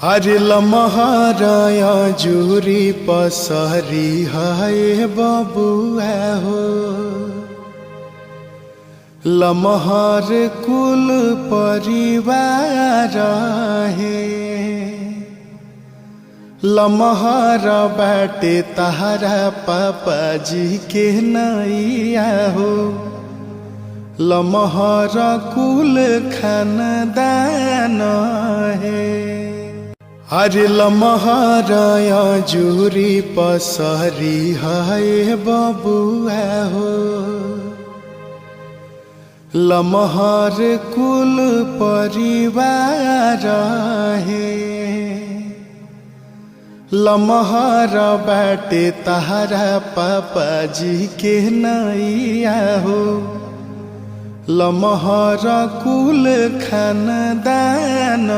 अरे लमहराया जूरी पसरी हाय बबुआ हो। लमहर कुल परिवार है। लमहर बाटे तहरा पापा जी के नैया हो। लमहर कुल खानदान है। अरे लमहराया जूरी पसरी हाय बबुआ हो। लमहर कुल परिवार है। लमहर बाटे तहरा पापा जी के नैया हो। लमहर कुल खानदान